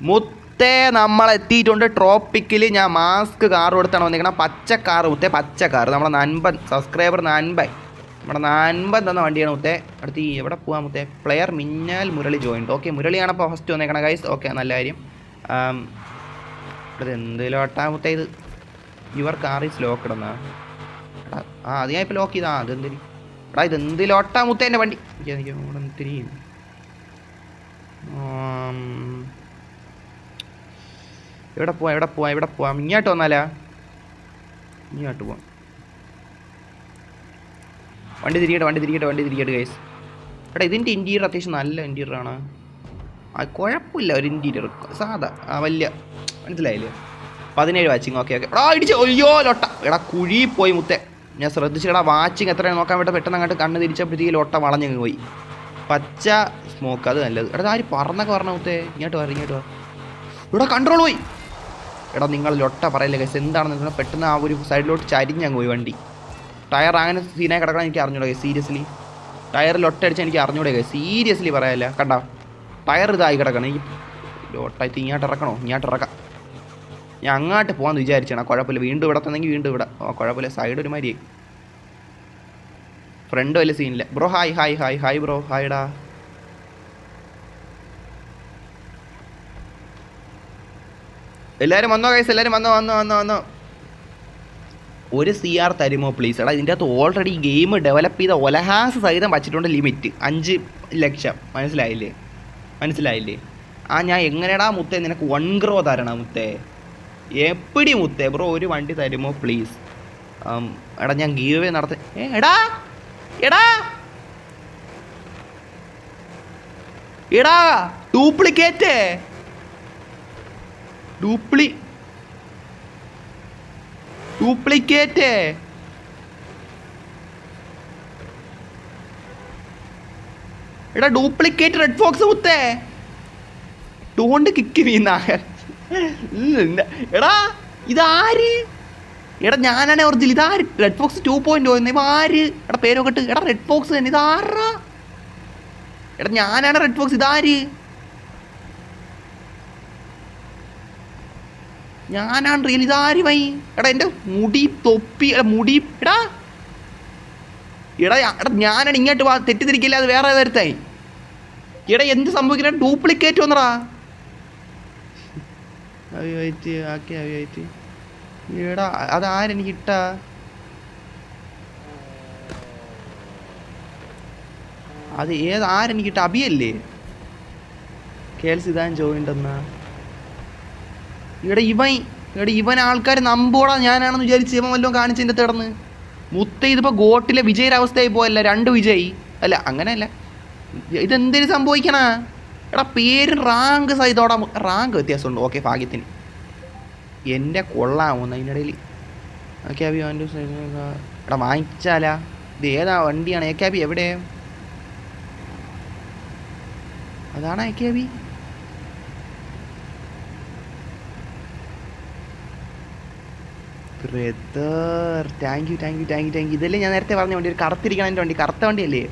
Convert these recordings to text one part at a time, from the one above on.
മുത്തേ നമ്മളെത്തിയിട്ടുണ്ട് ട്രോപ്പിക്കിൽ. ഞാൻ mask car കൊടുത്താണ് വന്നിരിക്കണം. പച്ച കാർ മുത്തേ, പച്ച കാർ. നമ്മുടെ നൻപൻ സബ്സ്ക്രൈബർ നൻപൻ, നമ്മുടെ നൻപൻ തന്ന വണ്ടിയാണ് മുത്തേ. അടുത്ത് എവിടെ പോകാം മുത്തേ? Player Minnal Murali joint. Okay, മുരളിയാണ് അപ്പോൾ ഫസ്റ്റ് വന്നേക്കണം ഗൈസ്. ഓക്കെ, നല്ല കാര്യം. ഇത് എന്തിലോട്ടാ മുത്തേ? ഇത് യുവർ കാർ ഈസ് ലോക്ക്ഡ് എന്നാ? എടാ അത് ഞാൻ ഇപ്പോൾ ലോക്ക് ചെയ്താ. അതെന്തിരി എടാ, ഇത് എന്തിലോട്ടാ മുത്തേ എൻ്റെ വണ്ടി? എനിക്ക് എന്തിരി എവിടെ പോവാം? ഇങ്ങോട്ട് വന്നാലാ? ഇങ്ങോട്ട് പോവാം. വണ്ടി തിരിക്കട്ടെ ഗൈസ്. എടാ ഇതിൻ്റെ ഇൻറ്റീരിയർ അത്യാവശ്യം നല്ല ഇൻറ്റീരിയറാണ്. കുഴപ്പമില്ല, ഒരു ഇൻറ്റീരിയർ സാധാ വലിയ, മനസ്സിലായില്ലേ? 17 വാച്ചിങ്. ഓക്കെ. എടാ ഇടിച്ച്, അയ്യോ ലൊട്ട. എടാ കുഴി പോയി മുത്തേ. ഞാൻ ശ്രദ്ധിച്ചിടാ വാച്ചിങ് എത്രയാണ് നോക്കാൻ വേണ്ടി പെട്ടെന്ന് അങ്ങോട്ട് കണ്ണ് തിരിച്ചപ്പോഴത്തേക്ക് ലൊട്ട വളഞ്ഞങ്ങ് പോയി. പച്ച സ്മോക്ക്, അത് നല്ലത്. എടാ ആര് പറഞ്ഞൊക്കെ പറഞ്ഞ മുത്തേ? ഇങ്ങോട്ട് വാ. ഇവിടെ കൺട്രോൾ പോയി. എടാ നിങ്ങൾ ലൊട്ട പറയല്ലേ ഗൈസ്, എന്താണെന്ന് വെച്ചാൽ പെട്ടെന്ന് ആ ഒരു സൈഡിലോട്ട് ചരിഞ്ഞങ്ങ് പോയി വണ്ടി. ടയർ അങ്ങനെ സീനായി കിടക്കണം എനിക്ക് അറിഞ്ഞൂടെ ഗൈസ്. സീരിയസ്ലി ടയർ ലൊട്ടടിച്ചാൽ എനിക്ക് അറിഞ്ഞൂടെ ഗൈസ്. സീരിയസ്ലി പറയാല്ല, കണ്ട ടയർ ഇതായി കിടക്കണം. ഈ ലോട്ടായിട്ട് ഇങ്ങോട്ട് ഇറക്കണോ? ഇങ്ങോട്ട് ഇറക്കാം. ഞാൻ അങ്ങോട്ട് പോകാമെന്ന് വിചാരിച്ചാണ്. കുഴപ്പമില്ല, വീണ്ടും ഇവിടെ തന്നെങ്കിൽ വീണ്ടും ഇവിടെ. കുഴപ്പമില്ല, സൈഡ് ഒരുമാതിരി. ഫ്രണ്ട് വലിയ സീനില്ല. Bro hi bro. ഹായ്ഡാ. എല്ലാവരും വന്നോ ഗൈസ്? എല്ലാവരും വന്നോ. ഒരു CR തരുമോ പ്ലീസ്? എടാ ഇതിൻ്റെ അകത്ത് ഓൾറെഡി ഗെയിം ഡെവലപ്പ് ചെയ്ത ഒലഹാസ് സഹിതം വച്ചിട്ടുണ്ട് ലിമിറ്റ് 5 ലക്ഷം. മനസ്സിലായില്ലേ? ഞാൻ എങ്ങനെയാടാ മുത്തേ നിനക്ക് 1 ഗ്രോ തരണം മുത്തേ? എപ്പിടി മുത്തേ? ബ്രോ ഒരു വണ്ടി തരുമോ പ്ലീസ്? എടാ ഞാൻ ഗീവ് അവേ നടത്ത. എടാ ഡ്യൂപ്ലിക്കേറ്റ് എടാ ഡ്യൂപ്ലിക്കേറ്റ് റെഡ് ഫോക്സ് മുത്തേ. Don't kick me Nair. എടാ ഇതാര്? എടാ ഞാനാണേ ഒറിജിനൽ. ഇതാര്? Red fox 2.0. ഇവ ആര്? എടാ പേരൊക്കെ ഇട്ട്. എടാ റെഡ് ഫോക്സ് തന്നെ. ഇതാറാ? എടാ ഞാനാണ് റെഡ് ഫോക്സ്. ഇതാര്? ഞാനാണ് റിയൽ. ഇതാര് വൈ? എടാ എൻ്റെ മുടി തൊപ്പി. മുടി. എടാ ഞാനാണ്. ഇങ്ങോട്ട് വാ, തെറ്റിദ്ധരിക്കില്ല, അത് വേറെ തരത്തായി. എടാ എന്ത് സംഭവിക്കുന്ന? ഡ്യൂപ്ലിക്കേറ്റ് വന്നടാ. എടാ അതാരെനിക്ക് ഇട്ടാ? അത് ആരെനിക്ക് ഇട്ട? അബിയല്ലേ? കേൾസ് ഇതാൻ ജോയിൻ്റെന്നാ? ഇവൻ ആൾക്കാർ നമ്പോടാ ഞാനാണെന്ന് വിചാരിച്ച് ഇവൻ വല്ലതും കാണിച്ചതിൻ്റെ കിടന്ന് മുത്ത. ഇതിപ്പോൾ ഗോട്ടിലെ വിജയുടെ അവസ്ഥയായി പോയല്ല. 2 വിജയ് അല്ല, അങ്ങനെയല്ല. ഇതെന്തിനു സംഭവിക്കണ? എടാ പേര് റാങ്ക് സഹിതോടാ. റാങ്ക് വ്യത്യാസമുണ്ട്. ഓക്കെ, ഭാഗ്യത്തിന്. എൻ്റെ കൊള്ളാമോന്ന് അതിനിടയിൽ. ഓക്കെ അബി വാൻഡു. എടാ വാങ്ങിച്ചാലാ? ഇത് ഏതാ വണ്ടിയാണ്? എ കെ ബി എവിടെ? അതാണ് A K B. Brother thank you. ഇതല്ലേ ഞാൻ നേരത്തെ പറഞ്ഞ വണ്ടി? ഒരു കറുത്തിരിക്കണം എൻ്റെ വണ്ടി. കറുത്ത വണ്ടിയല്ലേ?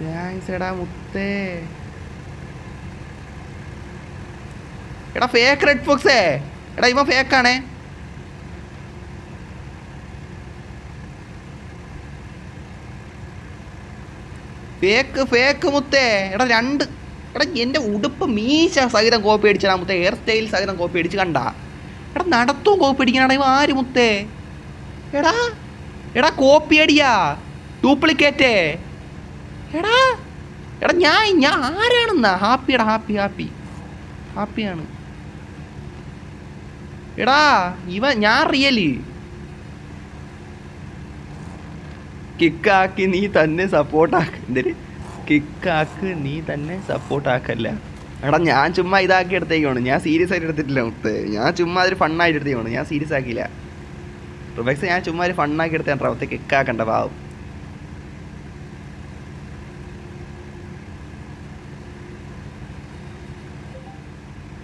താങ്ക്സ് എടാ മുത്തേ. എടാ ഫേക്ക് റെഡ് ഫോക്സേ. എടാ ഇവൻ ഫേക്കാണേ. ഫേക്ക് മുത്തേ. എടാ 2. എടാ എൻ്റെ ഉടുപ്പ് മീശ സഹിതം കോപ്പി അടിച്ചടാ മുത്തേ. ഹെയർ സ്റ്റൈൽ സഹിതം കോപ്പി അടിച്ച് കണ്ടാ? എടാ നടത്തും കോപ്പി അടിക്കണടാ. ഇവ ആര് മുത്തേ? എടാ കോപ്പി അടിയാ, ഡ്യൂപ്ലിക്കേറ്റ്. എടാ ഞാൻ ആരാണെന്നാ? ഹാപ്പിയാണ്. എടാ ഞാൻ റിയല്. കിക്കാക്കി നീ തന്നെ സപ്പോർട്ടാക്കല്ല. എടാ ഞാൻ ചുമ്മാ ഇതാക്കി എടുത്തേക്കാണ്. ഞാൻ സീരിയസ് ആയിട്ട് എടുത്തിട്ടില്ല മുത്ത്. ഞാൻ ചുമ്മാ ഒരു ഫണ്ണായിട്ട് എടുത്തേക്കാണ്. ഞാൻ സീരിയസ് ആക്കിയില്ല. റിബക്സ് ഞാൻ ചുമ്മാ ഒരു ഫണ്ണാക്കി എടുത്തേണ്ട. അവത്തെ കിക്കാക്കണ്ട പാവം.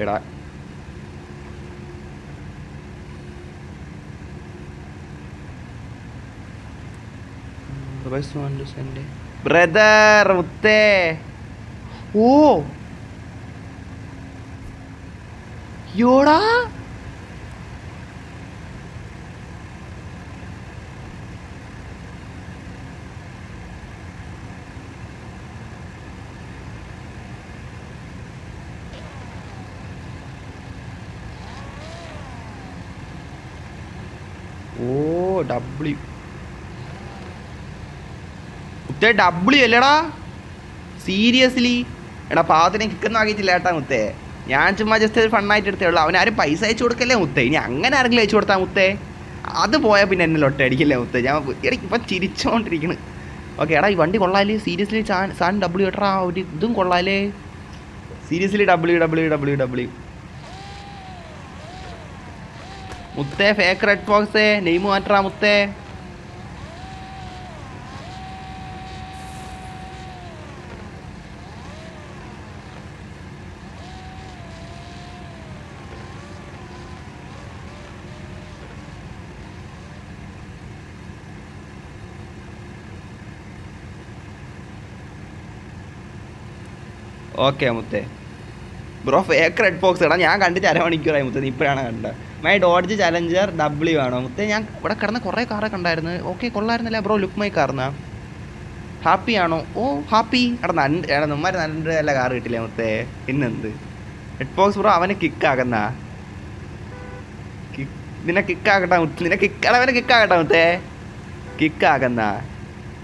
എടാ ബ്രദർ മുത്തേ. ഓ യോടാ ഓ ഡബ്ല്യു മുത്തേ ഡബ്ല്യു അല്ലേടാ സീരിയസ്ലി എടാ പാവത്തിനെ കിക്കുന്ന ആക്കിയിട്ടില്ല ഏട്ടാ മുത്തേ ഞാൻ ചുമ്മാ ജസ്റ്റ് ഒരു ഫണ്ണായിട്ട് എടുത്തേ ഉള്ളൂ അവനാരും പൈസ അയച്ചു കൊടുക്കല്ലേ മുത്തേ ഇനി അങ്ങനെ ആരെങ്കിലും അയച്ചു കൊടുത്താൽ മുത്തേ അത് പോയാൽ പിന്നെ എന്നെ ലൊട്ട അടിക്കില്ലേ മുത്തേ ഞാൻ ഇടയ്ക്ക് ഇപ്പം ചിരിച്ചോണ്ടിരിക്കണ് ഓക്കെ എടാ ഈ വണ്ടി കൊള്ളാലേ സീരിയസ്ലി സാൻ ഡബ്ല്യു ഏട്ടാ ഒരു ഇതും കൊള്ളാലേ seriously W W W W മുത്തേ ഫേക്ക് റെഡ് ഫോക്സേ നെയിം മാറ്റാ മുത്തേ ഓക്കെ മുത്തേ ബ്രോ ഫേക്ക് റെഡ് ഫോക്സ് എടാ ഞാൻ കണ്ടിട്ട് അരമണിക്കൂറായി മുത്തേ നീ ഇപ്പോഴാണ് കണ്ടത് മൈ ഡോഡ്ജ് ചലഞ്ചർ ഡബ്ല്യു ആണോ മുത്തേ ഞാൻ ഇവിടെ കിടന്ന കുറേ കാറൊക്കെ ഉണ്ടായിരുന്നു ഓക്കെ കൊള്ളായിരുന്നില്ല ബ്രോ ലുക്ക് മൈ കാർന്നാ ഹാപ്പി ആണോ ഓ ഹാപ്പി എടാ എടാ നമ്മാർ നല്ല നല്ല കാർ കിട്ടില്ലേ മുത്തേ പിന്നെന്ത് റെഡ് ഫോക്സ് ബ്രോ അവനെ കിക്കാകുന്ന നിന്നെ കിക്കാകട്ടെ നിന്നെ അവനെ കിക്കാകട്ടെ മുത്തേ കിക്കാകുന്ന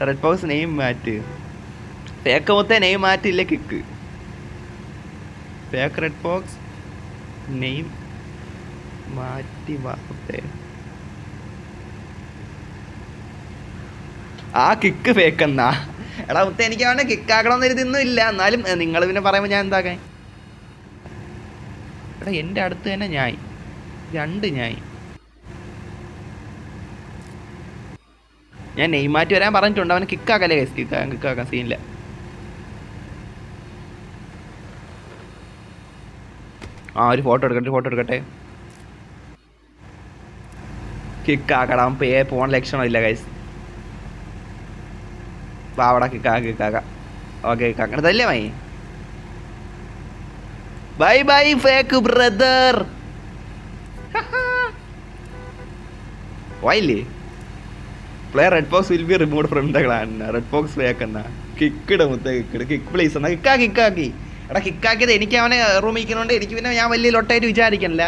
റെഡ് ഫോക്സ് നെയിം മാറ്റ് ഫേക്ക് മുത്തേ നെയിം മാറ്റില്ലേ kick fake red fox name മാറ്റി വാർത്തേ ആ കിക്ക് ഫേക്കെന്നാ എടാ മുത്ത എനിക്ക് അവനെ കിക്കാക്കണമെന്ന് ഇതൊന്നും ഇല്ല എന്നാലും നിങ്ങൾ പിന്നെ പറയുമ്പോൾ ഞാൻ എന്താക്കാൻ എടാ എൻ്റെ അടുത്ത് തന്നെ ഞായി രണ്ട് ഞായി ഞാൻ നെയ് മാറ്റി വരാൻ പറഞ്ഞിട്ടുണ്ട് അവനെ കിക്കാക്കല്ലേ കിക്കാക്കാൻ സീനില്ല ആ ഒരു ഫോട്ടോ എടുക്കട്ടെ കിക്കാക്കടാ പോണ ലക്ഷണമില്ല ഗൈസ് വാവടാ കിക്കാക്ക ഓക്കെ കിക്കാക്ക തല്ലേ my bye bye fake brother വായില്ലേ play red fox will be remove from the clan red fox fake എന്നാ കിക്കിട മുത്തേ കിക്ക് പ്ലീസ് എന്നാ കിക്കാക്കി എടാ കിക്കാക്കിയത് എനിക്ക് അവനെ റൂമിക്കുന്നതുകൊണ്ട് എനിക്ക് പിന്നെ ഞാൻ വലിയ ലൊട്ടായിട്ട് വിചാരിക്കണില്ല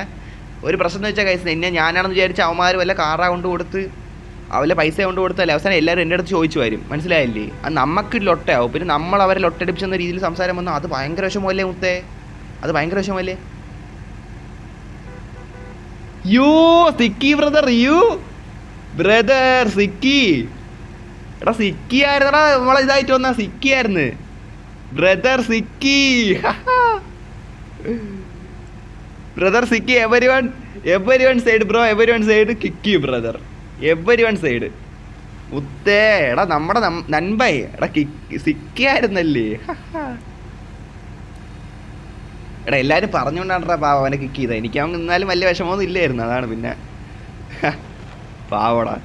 ഒരു പ്രശ്നം എന്ന് വെച്ചാൽ കൈസ് എന്നെ ഞാനാണെന്ന് വിചാരിച്ച അവന്മാർ വല്ല കാറാ കൊണ്ട് കൊടുത്ത് അവരെ പൈസ കൊണ്ട് കൊടുത്തല്ലേ അവസാനം എല്ലാവരും എൻ്റെ അടുത്ത് ചോദിച്ചു വരും മനസ്സിലായില്ലേ അത് നമുക്ക് ലൊട്ടയാവും പിന്നെ നമ്മൾ അവരെ ലൊട്ടടിപ്പിച്ചെന്ന രീതിയിൽ സംസാരം വന്നാൽ അത് ഭയങ്കര വിഷമല്ലേ മുത്തേ അത് ഭയങ്കര വിഷമല്ലേ യോ സിക്കി ബ്രദർ സിക്കി എടാ സിക്കി ആയിരുന്നടാ നമ്മളെ ഇതായിട്ട് വന്നാ സിക്കി ആയിരുന്നു ബ്രദർ സിക്കി ബ്രദർ സിക്കി everyone side bro everyone side കിക്കി ബ്രദർ എവരിവൺ സൈഡ് മുത്തേ എടാ നമ്മുടെ നൻപൈ എടാ സിക്കി ആയിരുന്നല്ലേ എടാ എല്ലാവരും പറഞ്ഞുകൊണ്ടാണ് പാവ അവനെ കിക്ക് ചെയ്തത് എനിക്ക് അവൻ നിന്നാലും വലിയ വിഷമമൊന്നും ഇല്ലായിരുന്നു അതാണ് പിന്നെ പാവടാ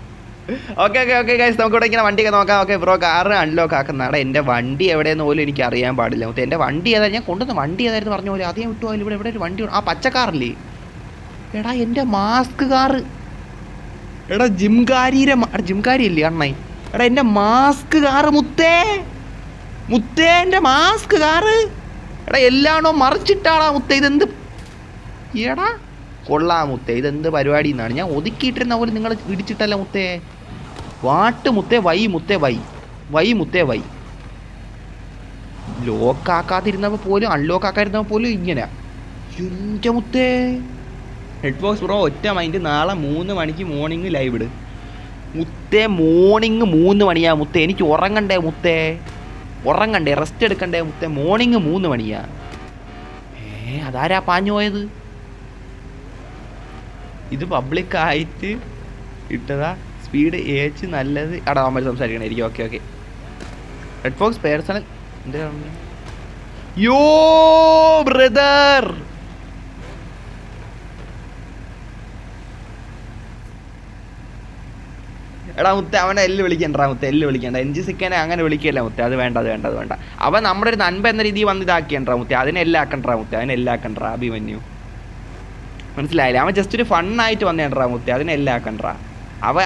ഓക്കെ ഗൈസ് നമുക്ക് ഇവിടെ ഇങ്ങനെ വണ്ടിയൊക്കെ നോക്കാം ഓക്കെ ബ്രോ കാറ് അൺലോക്ക് ആക്കുന്നതാണ് എൻ്റെ വണ്ടി എവിടെയെന്ന് പോലും എനിക്ക് അറിയാൻ പാടില്ല മൊത്തം എൻ്റെ വണ്ടി ഏതായാലും ഞാൻ കൊണ്ടുവന്ന വണ്ടി ഏതായിരുന്നു പറഞ്ഞ പോലെ അധികം വിട്ടു പോയാലും ഇവിടെ ഒരു വണ്ടി ആ പച്ചക്കാറില്ലേ എടാ എൻ്റെ മാസ്ക് കാറ് എടാ ജിംകാരി ഇല്ലേ അണ്ണായി എടാ എൻ്റെ മാസ്ക് കാറ് മുത്തേ എൻ്റെ മാസ്ക് കാറ് എടാ എല്ലാണോ മറിച്ചിട്ടാടാ മുത്തേ ഇതെന്ത് എടാ കൊള്ളാം മുത്തേ ഇതെന്ത് പരിപാടി എന്നാണ് ഞാൻ ഒതുക്കിയിട്ടിരുന്ന പോലെ നിങ്ങൾ ഇടിച്ചിട്ടല്ല മുത്തേ വാട്ട് മുത്തേ വൈ മുത്തേ ലോക്കാക്കാതിരുന്നപ്പോൾ പോലും അൺലോക്കാക്കാതിരുന്നപ്പോൾ പോലും ഇങ്ങനെ എൻ്റെ മുത്തേ ഹെഡ് ബോക്സ് ബ്രോ ഒറ്റ മൈൻഡ് നാളെ 3 മണിക്ക് മോർണിംഗ് ലൈവ് ഇട് മുത്തേ മോർണിംഗ് 3 മണിയാ മുത്തേ എനിക്ക് ഉറങ്ങണ്ടേ റെസ്റ്റ് എടുക്കണ്ടേ മുത്തേ മോർണിംഗ് 3 മണിയാ അതാരാ പാഞ്ഞു പോയത് ഇത് പബ്ലിക്കായിട്ട് ഇട്ടതാ സ്പീഡ് ഏച്ച് നല്ലത് അടാ നമ്മൾ സംസാരിക്കണായിരിക്കും ഓക്കെ റെഡ് ഫോക്സ് പേഴ്സണൽ എന്താ യോ ബ്രദർ എടാ മുത്തേ അവനെ എല്ല് വിളിക്കണ്ട എൻജി സിക്കനെ അങ്ങനെ വിളിക്കല്ല മുത്തേ അത് വേണ്ട അവൻ നമ്മുടെ ഒരു നൻപ എന്ന രീതിയിൽ വന്ന് ഇതാക്കിയണ്ടാ മുത്തേ അതിനെല്ലാം ആക്കണ്ടാ മുത്തേ അഭിമന്യു മനസ്സിലായില്ലേ? അവൻ ജസ്റ്റ് ഒരു ഫണ്ണായിട്ട് വന്നേണ്ടാ മുത്തേ, അതിനെല്ലാം ആക്കണ്ടാ.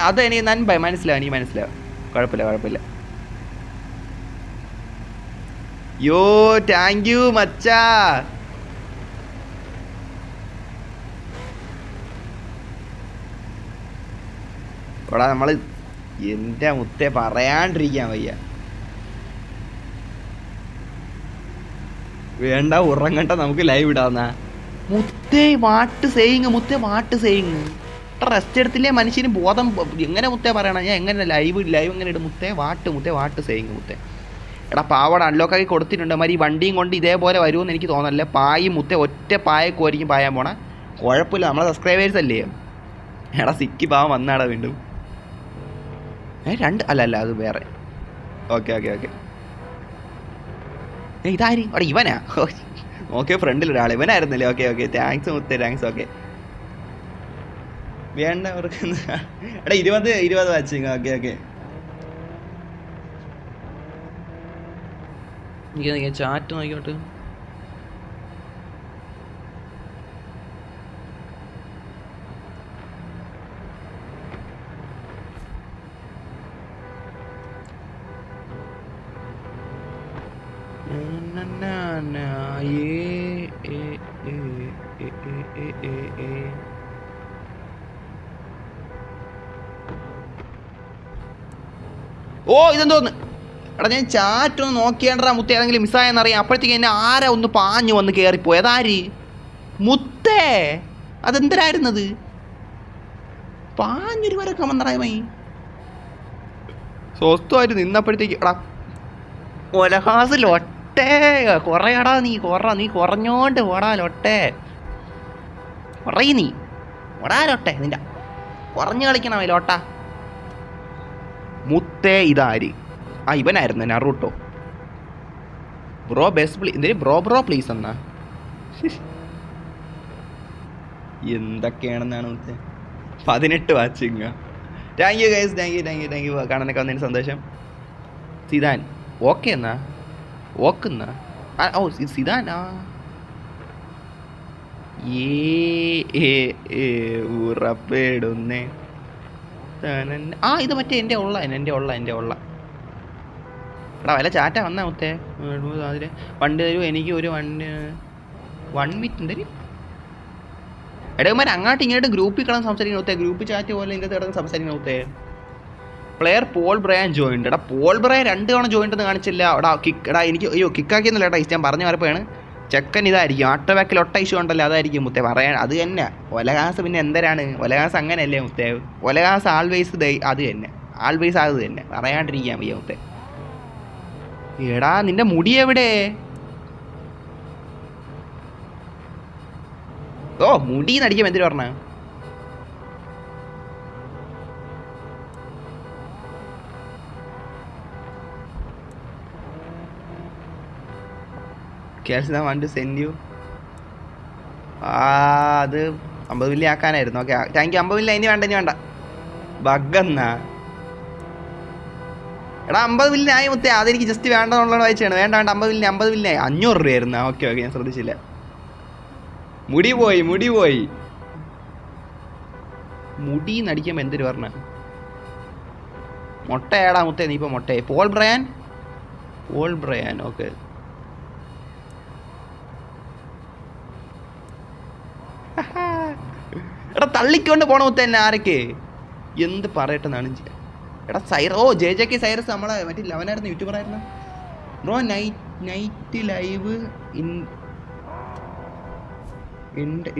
അത് എനിക്ക് നൻപ മനസ്സിലാവും, എനിക്ക് മനസ്സിലാവും. കുഴപ്പമില്ല. യോ താങ്ക് യു മച്ചാ. ഇവിടെ നമ്മൾ എൻ്റെ മുത്തേ പറയാണ്ടിരിക്കാൻ വയ്യ. വേണ്ട ഉറങ്ങണ്ട, നമുക്ക് ലൈവ് ഇടാന്നാ. മുത്തേ വാട്ട് സേയിങ് റെസ്റ്റ് എടുത്തില്ലേ മനുഷ്യന് ബോധം. എങ്ങനെ മുത്തേ പറയണം? ഞാൻ എങ്ങനെ ലൈവ് എങ്ങനെ ഇടും മുത്തേ? വാട്ട് സേയിങ് മുത്തേ. എടാ പാവട അൺലോക്കാക്കി കൊടുത്തിട്ടുണ്ട്. മാതിരി വണ്ടിയും കൊണ്ട് ഇതേപോലെ വരുമെന്ന് എനിക്ക് തോന്നല്ല. പായും മുത്തേ ഒറ്റ പായക്കോരിക്കും പായാൻ പോണ. കുഴപ്പമില്ല, നമ്മളെ സബ്സ്ക്രൈബേഴ്സ് അല്ലേ. എടാ സിക്കി പാവം വന്നാടാ വീണ്ടും. രണ്ട് അല്ല അത് വേറെ. ഓക്കെ ഇതാരി അവിടെ ഇവനാ? ഓക്കെ ഫ്രണ്ടിലൊരാൾ ഇവനായിരുന്നല്ലേ. ഓക്കെ താങ്ക്സ് മുത്തേ, താങ്ക്സ്. ഓക്കെ വേണ്ട അവർക്ക്. എടാ 20 വാച്ചിങ്. ഓക്കെ ചാറ്റ് നോക്കിയോട്ട്. ഓ ഇതെന്തോന്ന്? എടാ ഞാൻ ചാറ്റ് ഒന്ന് നോക്കിയാണ്ടാ മുത്തേ, ഏതെങ്കിലും മിസ്സായെന്നറിയാം. അപ്പോഴത്തേക്ക് എന്നെ ആരാ ഒന്ന് പാഞ്ഞു വന്ന് കയറിപ്പോയി. അതാര് മുത്തേ? അതെന്തരായിരുന്നത്? പാഞ്ഞൊരു വരക്കം വന്നറായ മൈ സ്വസ്ഥമായിട്ട് നിന്നപ്പോഴത്തേക്ക്. എടാ ഒലഹാസ് ലൊട്ടേ കുറയടാ. നീ കുറഞ്ഞോണ്ട് ഓടാ ലൊട്ടേ. കുറയി നീ ഓടാ ലൊട്ടേ. നിന്റെ കുറഞ്ഞു കളിക്കണ ലോട്ട മുത്തേ. ഇതാര്? ഇവനായിരുന്നു നറൂട്ടോ. Bro best please. എന്തേ ബ്രോ പ്ലീസ് എന്നാ? എന്തൊക്കെയാണെന്നാണ് മുത്തേ. 18 watching. Thank you guys, thank you. കാണാനൊക്കെ വന്നതിന് സന്തോഷം. സിദാൻ ഓക്കെ എന്നാ? ഓക്കെന്നാ? ഓ സിദാൻ. ഉറപ്പിടുന്നേ. ഇത് മറ്റേ എൻ്റെ ഉള്ള. എടാ വല്ല ചാറ്റ വന്നാ മുത്തേ. അതിൽ വണ്ടി തരൂ എനിക്ക് ഒരു 1 മിനിറ്റ് തരും. ഇടവന്മാർ അങ്ങോട്ടും ഇങ്ങോട്ടും ഗ്രൂപ്പിൽ കിടന്ന് സംസാരിക്കണം മുത്തേ. ഗ്രൂപ്പ് ചാറ്റ് പോലെ ഇതിൻ്റെ കിടന്ന് സംസാരിക്കണം മുത്തേ. Player Paul Brian joined. എടാ പോൾ ബ്രയാൻ 2 തവണ ജോയിൻഡ് എന്ന് കാണിച്ചില്ല. എടാ എനിക്ക് കിക്കാക്കിയെന്നില്ല കേട്ടോ. ഞാൻ പറഞ്ഞു വരപ്പോഴാണ് ചെക്കൻ ഇതായിരിക്കും. ആട്ടോ ബാക്കിൽ ഒട്ട ഇഷ്യൂ ഉണ്ടല്ലോ, അതായിരിക്കും മുത്തേ പറയാൻ. അത് തന്നെ ഒലകാസ്. പിന്നെ എന്തരാണ് ഒലകാസ്? അങ്ങനെയല്ലേ മുത്തേ? ഒലകാസ് ആൾവേസ് അത് തന്നെ, ആൾവേസ് അത് തന്നെ. പറയാണ്ടിരിക്കാൻ വയ്യ മുത്തേ. എടാ നിന്റെ മുടി എവിടെ? ഓ മുടി നടിക്കാൻ എന്തിനു പറഞ്ഞ? അത് 50 മില്ലി ആക്കാനായിരുന്നു. Okay thank you. 50 മില്ലി ഇനി വേണ്ട. ബഗ്ഗെന്നാ? എടാ 50 മില്ലി ആയി മുത്തേ. അതെനിക്ക് ജസ്റ്റ് വേണ്ടെന്നുള്ളത് വായിച്ചാണ്. വേണ്ട 50 മില്ലി 500 രൂപയായിരുന്നു. ഓക്കെ ഞാൻ ശ്രദ്ധിച്ചില്ല. മുടി പോയി മുടി നടിക്കുമ്പോൾ എന്തൊരു പറഞ്ഞ? മുട്ടയാടാ മുത്തേ. നീ ഇപ്പൊ മുട്ടയായി. Paul Brian. ഓക്കെ എടാ തള്ളിക്കൊണ്ട് പോണ മുത്തേ എന്നെ. ആരൊക്കെ എന്ത് പറയട്ടെന്നാണ്. എടാ JJK സൈറസ് നമ്മളെ മറ്റേ ലവനായിരുന്നു, യൂട്യൂബർ ആയിരുന്നു ബ്രോ. നൈറ്റ് ലൈവ്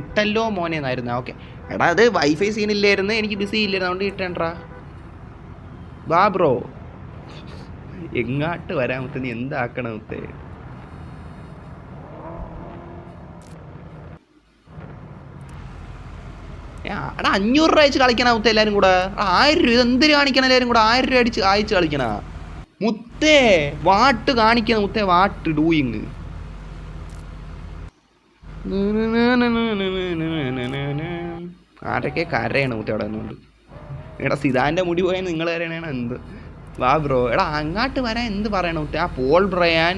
ഇട്ടല്ലോ മോനെ എന്നായിരുന്നു. ഓക്കെ എടാ അത് വൈഫൈ സീനില്ലായിരുന്നു, എനിക്ക് ബിസി ഇല്ലായിരുന്നു, അതുകൊണ്ട് ഇട്ടേണ്ടാ. വാ ബ്രോ. എങ്ങാട്ട് വരാൻ മുത്തേ? നീ എന്താക്കണം മുത്തേ? എടാ 500 രൂപ അയച്ച് കളിക്കണ മുത്തേ എല്ലാവരും കൂടെ. 1000 രൂപ ഇതെന്തിനു കാണിക്കണം? എല്ലാവരും കൂടെ 1000 രൂപ അയച്ച് കളിക്കണ മുത്തേ. വാട്ട് കാണിക്കണം മുത്തേ. What doing? ആരൊക്കെ കരയാണ് മുത്തേ അവിടെ നിന്നുകൊണ്ട്. എടാ സിദാൻ്റെ മുടി പോയാൽ നിങ്ങൾ കരയണേണോ എന്ത്? വാ ബ്രോ. എടാ അങ്ങോട്ട് വരാൻ എന്ത് പറയണ മുത്തേ? Paul Brian.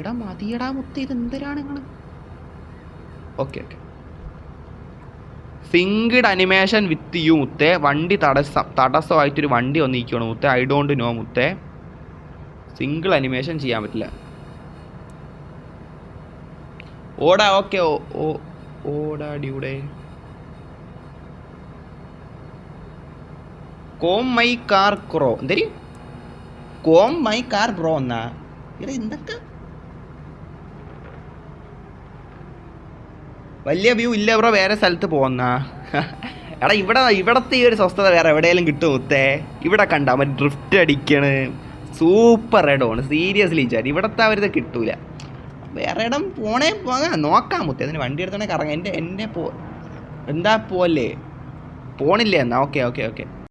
എടാ മതിയടാ മുത്തേ. ഇത് എന്തരാണ് നിങ്ങൾ? Okay single animation with you മുത്തേ. വണ്ടി തടസ്സമായിട്ടൊരു വണ്ടി വന്നിരിക്കുകയാണ് മുത്തേ. ഐ ഡോണ്ട് നോ മുത്തേ. സിംഗിൾ അനിമേഷൻ ചെയ്യാൻ പറ്റില്ല. ഓടാ. ഓക്കെ. ഓടാ dude. Come my car bro. എന്തരി കോം മൈ കാർ ബ്രോ എന്നാ ഇവിടെ എന്തൊക്കെ വലിയ വ്യൂ ഇല്ല ബ്രോ. വേറെ സ്ഥലത്ത് പോകുന്ന എടാ ഇവിടത്തെ ഈ ഒരു സ്വസ്ഥത വേറെ എവിടെയെങ്കിലും കിട്ടും മുത്തേ. ഇവിടെ കണ്ടാ മറ്റേ ഡ്രിഫ്റ്റ് അടിക്കണ്. സൂപ്പർ ഇടമാണ് സീരിയസ്ലി ചാരി. ഇവിടത്തെ അവരിത് കിട്ടൂല. വേറെ ഇടം പോകാം നോക്കാം മുത്തേ. അതിന് വണ്ടി എടുത്തോണേ കറങ്ങാം. എൻ്റെ എന്താ പോലെ പോണില്ലേ എന്നാ. ഓക്കെ.